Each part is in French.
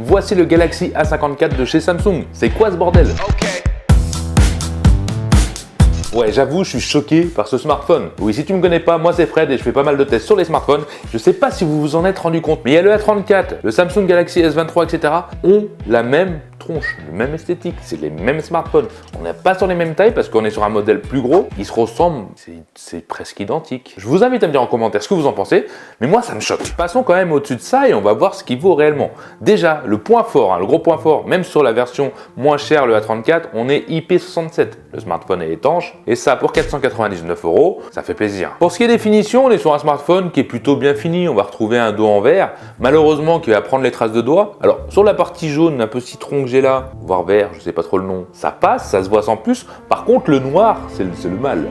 Voici le Galaxy A54 de chez Samsung. C'est quoi ce bordel? Ouais, j'avoue, je suis choqué par ce smartphone. Oui, si tu me connais pas, moi c'est Fred et je fais pas mal de tests sur les smartphones. Je sais pas si vous vous en êtes rendu compte, mais il y a le A34, le Samsung Galaxy S23, etc. ont la même tronche, la même esthétique, c'est les mêmes smartphones. On n'est pas sur les mêmes tailles parce qu'on est sur un modèle plus gros. Ils se ressemblent, c'est presque identique. Je vous invite à me dire en commentaire ce que vous en pensez, mais moi ça me choque. Passons quand même au-dessus de ça et on va voir ce qu'il vaut réellement. Déjà, le point fort, le gros point fort, même sur la version moins chère, le A34, on est IP67. Le smartphone est étanche. Et ça pour 499 €, ça fait plaisir. Pour ce qui est des finitions, on est sur un smartphone qui est plutôt bien fini. On va retrouver un dos en verre, malheureusement qui va prendre les traces de doigts. Alors sur la partie jaune, un peu citron que j'ai là, voire vert, je sais pas trop le nom, ça passe, ça se voit sans plus. Par contre le noir, c'est le mal.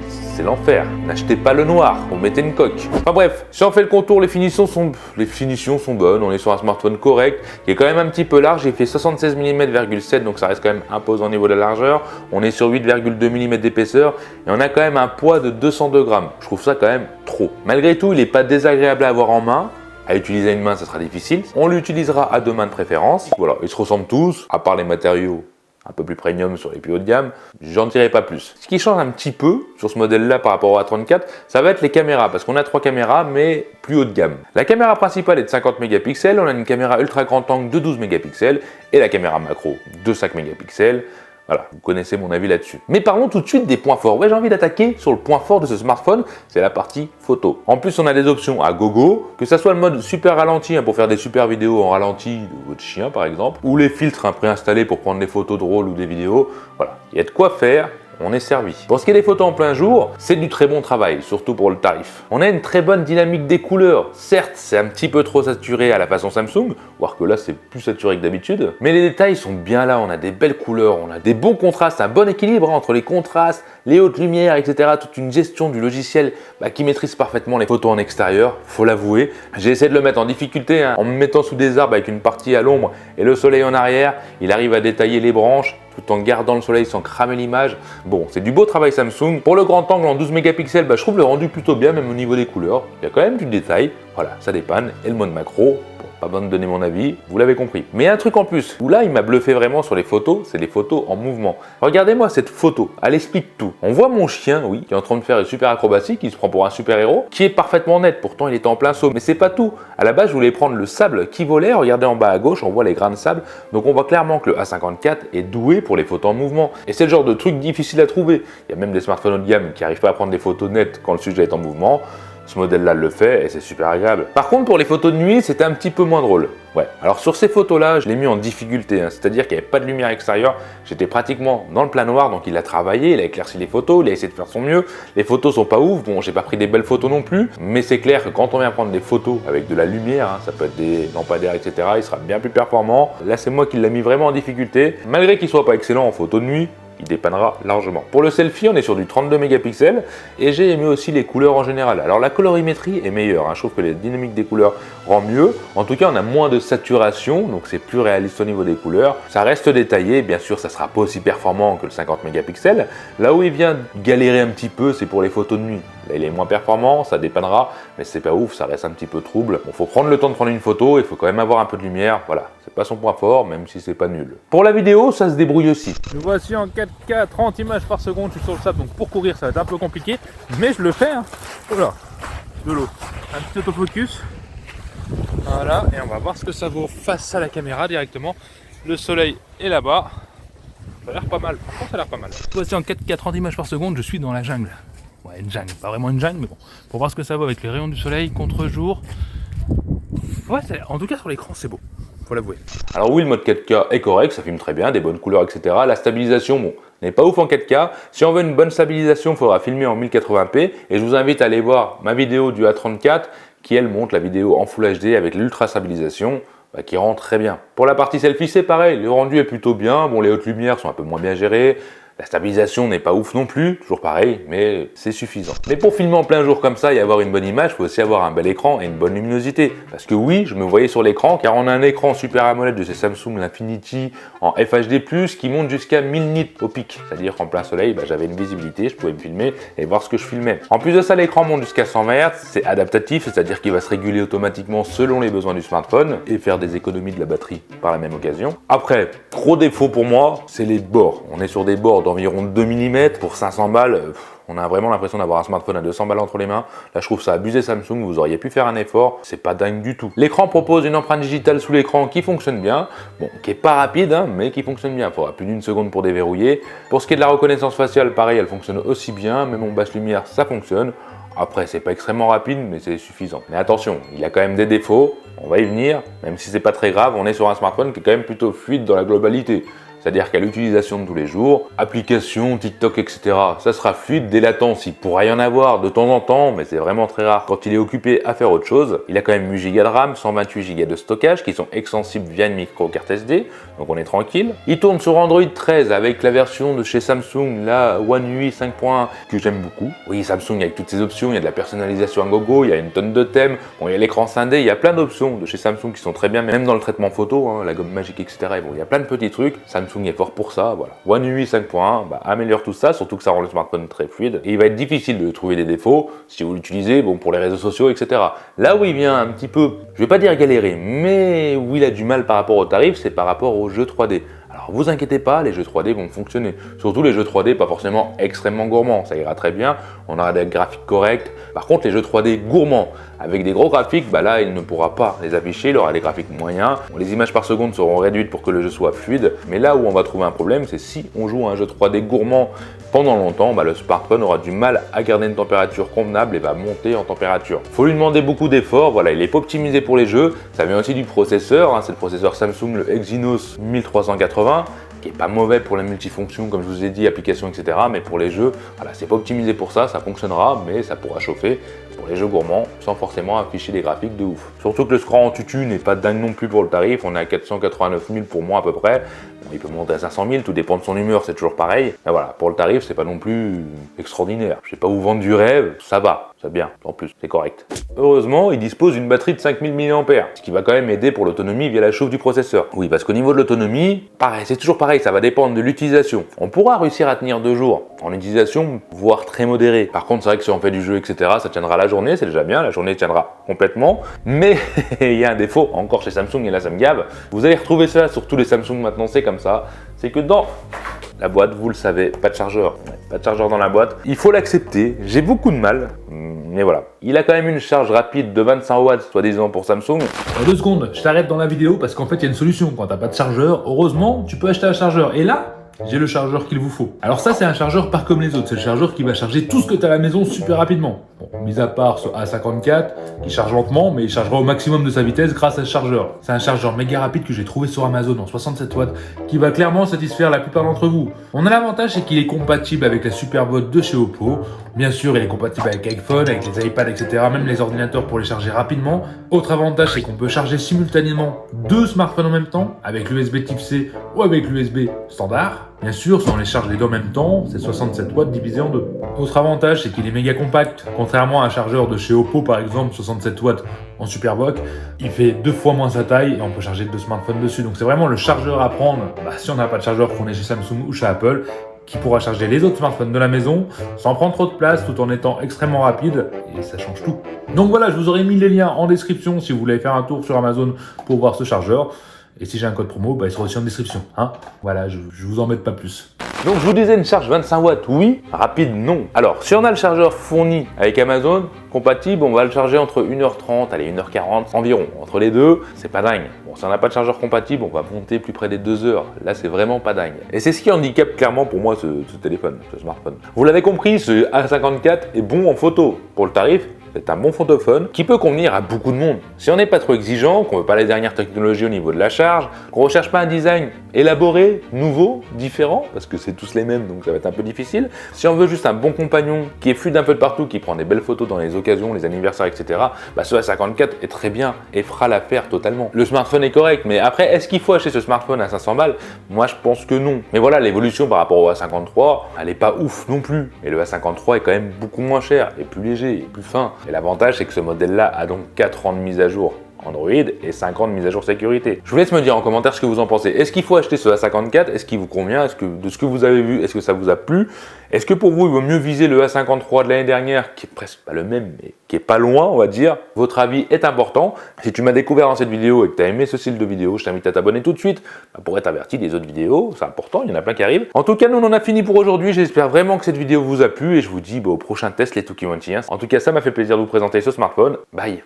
C'est l'enfer. N'achetez pas le noir, vous mettez une coque. Enfin bref, si on fait le contour, les finitions sont bonnes. On est sur un smartphone correct, qui est quand même un petit peu large. J'ai fait 76 mm,7, donc ça reste quand même imposant au niveau de la largeur. On est sur 8,2 mm d'épaisseur et on a quand même un poids de 202 grammes. Je trouve ça quand même trop. Malgré tout, il n'est pas désagréable à avoir en main. À utiliser à une main, ça sera difficile. On l'utilisera à deux mains de préférence. Voilà, ils se ressemblent tous, à part les matériaux un peu plus premium sur les plus haut de gamme, j'en dirai pas plus. Ce qui change un petit peu sur ce modèle-là par rapport au A34, ça va être les caméras, parce qu'on a 3 caméras, mais plus haut de gamme. La caméra principale est de 50 mégapixels, on a une caméra ultra grand angle de 12 mégapixels, et la caméra macro de 5 mégapixels. Voilà, vous connaissez mon avis là-dessus. Mais parlons tout de suite des points forts. Ouais, j'ai envie d'attaquer sur le point fort de ce smartphone, c'est la partie photo. En plus, on a des options à gogo, que ça soit le mode super ralenti pour faire des super vidéos en ralenti de votre chien par exemple, ou les filtres préinstallés pour prendre des photos drôles ou des vidéos. Voilà, il y a de quoi faire. On est servi. Pour ce qui est des photos en plein jour, c'est du très bon travail, surtout pour le tarif. On a une très bonne dynamique des couleurs. Certes, c'est un petit peu trop saturé à la façon Samsung, voire que là c'est plus saturé que d'habitude, mais les détails sont bien là, on a des belles couleurs, on a des bons contrastes, un bon équilibre entre les contrastes, les hautes lumières, etc. Toute une gestion du logiciel qui maîtrise parfaitement les photos en extérieur, faut l'avouer. J'ai essayé de le mettre en difficulté, en me mettant sous des arbres avec une partie à l'ombre et le soleil en arrière. Il arrive à détailler les branches, tout en gardant le soleil sans cramer l'image. Bon, c'est du beau travail Samsung. Pour le grand angle en 12 mégapixels, je trouve le rendu plutôt bien, même au niveau des couleurs. Il y a quand même du détail. Voilà, ça dépanne. Et le mode macro, pas besoin de donner mon avis, vous l'avez compris. Mais il y a un truc en plus, où là il m'a bluffé vraiment sur les photos, c'est les photos en mouvement. Regardez-moi cette photo, elle explique tout. On voit mon chien, oui, qui est en train de faire une super acrobatie, qui se prend pour un super héros, qui est parfaitement net, pourtant il était en plein saut. Mais c'est pas tout. À la base, je voulais prendre le sable qui volait, regardez en bas à gauche, on voit les grains de sable. Donc on voit clairement que le A54 est doué pour les photos en mouvement. Et c'est le genre de truc difficile à trouver. Il y a même des smartphones haut de gamme qui n'arrivent pas à prendre des photos nettes quand le sujet est en mouvement. Ce modèle-là le fait et c'est super agréable. Par contre, pour les photos de nuit, c'était un petit peu moins drôle. Ouais, alors sur ces photos-là, je l'ai mis en difficulté, c'est-à-dire qu'il n'y avait pas de lumière extérieure, j'étais pratiquement dans le plein noir, donc il a travaillé, il a éclairci les photos, il a essayé de faire son mieux. Les photos sont pas ouf, bon, j'ai pas pris des belles photos non plus, mais c'est clair que quand on vient prendre des photos avec de la lumière, ça peut être des lampadaires, etc., il sera bien plus performant. Là, c'est moi qui l'ai mis vraiment en difficulté, malgré qu'il soit pas excellent en photo de nuit. Il dépannera largement. Pour le selfie, on est sur du 32 mégapixels et j'ai aimé aussi les couleurs en général. Alors la colorimétrie est meilleure, je trouve que la dynamique des couleurs rend mieux. En tout cas, on a moins de saturation, donc c'est plus réaliste au niveau des couleurs. Ça reste détaillé, bien sûr, ça sera pas aussi performant que le 50 mégapixels. Là où il vient galérer un petit peu, c'est pour les photos de nuit. Là, il est moins performant, ça dépannera, mais c'est pas ouf, ça reste un petit peu trouble. Bon, faut prendre le temps de prendre une photo, il faut quand même avoir un peu de lumière, voilà. C'est pas son point fort, même si c'est pas nul. Pour la vidéo, ça se débrouille aussi. Nous voici en 4K, 30 images par seconde, je suis sur le sable, donc pour courir ça va être un peu compliqué, mais je le fais. Oula, de l'eau. Un petit autofocus. Voilà, et on va voir ce que ça vaut face à la caméra directement. Le soleil est là-bas. Ça a l'air pas mal, franchement ça a l'air pas mal. Voici en 4K, 30 images par seconde, je suis dans la jungle. Ouais, une jungle, pas vraiment une jungle, mais bon. Pour voir ce que ça vaut avec les rayons du soleil, contre-jour. Ouais, en tout cas sur l'écran c'est beau. Faut l'avouer. Alors oui, le mode 4K est correct, ça filme très bien, des bonnes couleurs, etc. La stabilisation, bon, n'est pas ouf en 4K. Si on veut une bonne stabilisation, il faudra filmer en 1080p. Et je vous invite à aller voir ma vidéo du A34 qui, elle, montre la vidéo en Full HD avec l'ultra stabilisation qui rend très bien. Pour la partie selfie, c'est pareil, le rendu est plutôt bien. Bon, les hautes lumières sont un peu moins bien gérées. La stabilisation n'est pas ouf non plus, toujours pareil, mais c'est suffisant. Mais pour filmer en plein jour comme ça et avoir une bonne image, il faut aussi avoir un bel écran et une bonne luminosité. Parce que oui, je me voyais sur l'écran, car on a un écran Super AMOLED de chez Samsung, l'Infinity, en FHD+, qui monte jusqu'à 1000 nits au pic. C'est-à-dire qu'en plein soleil, j'avais une visibilité, je pouvais me filmer et voir ce que je filmais. En plus de ça, l'écran monte jusqu'à 120 Hz, c'est adaptatif, c'est-à-dire qu'il va se réguler automatiquement selon les besoins du smartphone et faire des économies de la batterie par la même occasion. Après, gros défaut pour moi, c'est les bords. On est sur des bords d'environ 2 mm pour 500 balles. On a vraiment l'impression d'avoir un smartphone à 200 balles entre les mains. Là, je trouve ça abusé Samsung, vous auriez pu faire un effort, c'est pas dingue du tout. L'écran propose une empreinte digitale sous l'écran qui fonctionne bien, bon, qui est pas rapide, hein, mais qui fonctionne bien. Il faudra plus d'une seconde pour déverrouiller. Pour ce qui est de la reconnaissance faciale, pareil, elle fonctionne aussi bien, même en basse lumière, ça fonctionne. Après, c'est pas extrêmement rapide, mais c'est suffisant. Mais attention, il y a quand même des défauts, on va y venir, même si c'est pas très grave, on est sur un smartphone qui est quand même plutôt fluide dans la globalité. C'est-à-dire qu'à l'utilisation de tous les jours, applications, TikTok, etc., ça sera fluide. Des latences, il pourra y en avoir de temps en temps, mais c'est vraiment très rare quand il est occupé à faire autre chose. Il a quand même 8 Go de RAM, 128 Go de stockage qui sont extensibles via une micro carte SD, donc on est tranquille. Il tourne sur Android 13 avec la version de chez Samsung, la One UI 5.1, que j'aime beaucoup. Oui, Samsung avec toutes ses options, il y a de la personnalisation à gogo, il y a une tonne de thèmes, bon, il y a l'écran scindé, il y a plein d'options de chez Samsung qui sont très bien, même dans le traitement photo, hein, la gomme magique, etc. Et bon, il y a plein de petits trucs. Samsung est fort pour ça, voilà. One UI 5.1 améliore tout ça, surtout que ça rend le smartphone très fluide. Et il va être difficile de trouver des défauts si vous l'utilisez pour les réseaux sociaux, etc. Là où il vient un petit peu, je vais pas dire galérer, mais où il a du mal par rapport au tarif, c'est par rapport aux jeux 3D. Alors vous inquiétez pas, les jeux 3D vont fonctionner. Surtout les jeux 3D pas forcément extrêmement gourmands, ça ira très bien, on aura des graphiques corrects. Par contre les jeux 3D gourmands, avec des gros graphiques, là il ne pourra pas les afficher, il aura des graphiques moyens. Les images par seconde seront réduites pour que le jeu soit fluide. Mais là où on va trouver un problème, c'est si on joue à un jeu 3D gourmand pendant longtemps, le smartphone aura du mal à garder une température convenable et va monter en température. Faut lui demander beaucoup d'efforts, voilà, il n'est pas optimisé pour les jeux. Ça vient aussi du processeur, hein, c'est le processeur Samsung, le Exynos 1380, qui est pas mauvais pour la multifonction, comme je vous ai dit, applications, etc. Mais pour les jeux, voilà, c'est pas optimisé pour ça, ça fonctionnera, mais ça pourra chauffer pour les jeux gourmands sans forcément afficher des graphiques de ouf. Surtout que le score en tutu n'est pas dingue non plus pour le tarif, on est à 489 000 pour moi à peu près. Bon, il peut monter à 500 000, tout dépend de son humeur, c'est toujours pareil. Mais voilà, pour le tarif, c'est pas non plus extraordinaire. Je sais pas vous vendre du rêve, ça va, c'est bien, en plus, c'est correct. Heureusement, il dispose d'une batterie de 5000 mAh, ce qui va quand même aider pour l'autonomie via la chauffe du processeur. Oui, parce qu'au niveau de l'autonomie, pareil, c'est toujours pareil, ça va dépendre de l'utilisation. On pourra réussir à tenir 2 jours en utilisation, voire très modérée. Par contre, c'est vrai que si on fait du jeu, etc., ça tiendra la journée, c'est déjà bien, la journée tiendra complètement. Mais il y a un défaut, encore chez Samsung, et là ça me gave. Vous allez retrouver ça sur tous les Samsung maintenant, c'est comme ça. C'est que dans la boîte, vous le savez, pas de chargeur. Pas de chargeur dans la boîte. Il faut l'accepter, j'ai beaucoup de mal. Mais voilà, il a quand même une charge rapide de 25 watts, soi-disant pour Samsung. 2 secondes, je t'arrête dans la vidéo parce qu'en fait il y a une solution. Quand t'as pas de chargeur, heureusement, tu peux acheter un chargeur. Et là, j'ai le chargeur qu'il vous faut. Alors ça, c'est un chargeur pas comme les autres. C'est le chargeur qui va charger tout ce que tu as à la maison super rapidement. Bon, mis à part ce A54 qui charge lentement, mais il chargera au maximum de sa vitesse grâce à ce chargeur. C'est un chargeur méga rapide que j'ai trouvé sur Amazon en 67 watts qui va clairement satisfaire la plupart d'entre vous. On a l'avantage, c'est qu'il est compatible avec la SuperBot de chez Oppo. Bien sûr, il est compatible avec iPhone, avec les iPads, etc. Même les ordinateurs pour les charger rapidement. Autre avantage, c'est qu'on peut charger simultanément 2 smartphones en même temps avec l'USB Type C ou avec l'USB standard. Bien sûr, si on les charge les deux en même temps, c'est 67 watts divisé en 2. Autre avantage, c'est qu'il est méga compact. Contrairement à un chargeur de chez Oppo, par exemple, 67 watts en SuperBook, il fait 2 fois moins sa taille et on peut charger 2 smartphones dessus. Donc c'est vraiment le chargeur à prendre si on n'a pas de chargeur, qu'on est chez Samsung ou chez Apple, qui pourra charger les autres smartphones de la maison sans prendre trop de place tout en étant extrêmement rapide, et ça change tout. Donc voilà, je vous aurais mis les liens en description si vous voulez faire un tour sur Amazon pour voir ce chargeur. Et si j'ai un code promo, il sera aussi en description. Hein, voilà, je vous embête pas plus. Donc je vous disais une charge 25 watts, oui, rapide, non. Alors si on a le chargeur fourni avec Amazon, compatible, on va le charger entre 1h30, allez 1h40 environ. Entre les deux, c'est pas dingue. Bon, si on n'a pas de chargeur compatible, on va monter plus près des 2 heures. Là, c'est vraiment pas dingue. Et c'est ce qui handicape clairement pour moi ce téléphone, ce smartphone. Vous l'avez compris, ce A54 est bon en photo. Pour le tarif, c'est un bon photophone qui peut convenir à beaucoup de monde. Si on n'est pas trop exigeant, qu'on veut pas les dernières technologies au niveau de la charge, qu'on recherche pas un design élaboré, nouveau, différent, parce que c'est tous les mêmes, donc ça va être un peu difficile. Si on veut juste un bon compagnon qui est fluide un peu de partout, qui prend des belles photos dans les occasions, les anniversaires, etc., bah ce A54 est très bien et fera l'affaire totalement. Le smartphone est correct, mais après, est-ce qu'il faut acheter ce smartphone à 500 balles? Moi, je pense que non. Mais voilà, l'évolution par rapport au A53, elle est pas ouf non plus. Et le A53 est quand même beaucoup moins cher, et plus léger, et plus fin. Et l'avantage, c'est que ce modèle-là a donc 4 ans de mise à jour Android et 5 ans de mise à jour sécurité. Je vous laisse me dire en commentaire ce que vous en pensez. Est-ce qu'il faut acheter ce A54? Est-ce qu'il vous convient? Est-ce que de ce que vous avez vu, est-ce que ça vous a plu? Est-ce que pour vous, il vaut mieux viser le A53 de l'année dernière, qui est presque pas le même, mais qui est pas loin, on va dire? Votre avis est important. Si tu m'as découvert dans cette vidéo et que tu as aimé ce style de vidéo, je t'invite à t'abonner tout de suite pour être averti des autres vidéos. C'est important, il y en a plein qui arrivent. En tout cas, nous, on en a fini pour aujourd'hui. J'espère vraiment que cette vidéo vous a plu et je vous dis au prochain test, les Tuki Montiens. En tout cas, ça m'a fait plaisir de vous présenter ce smartphone. Bye!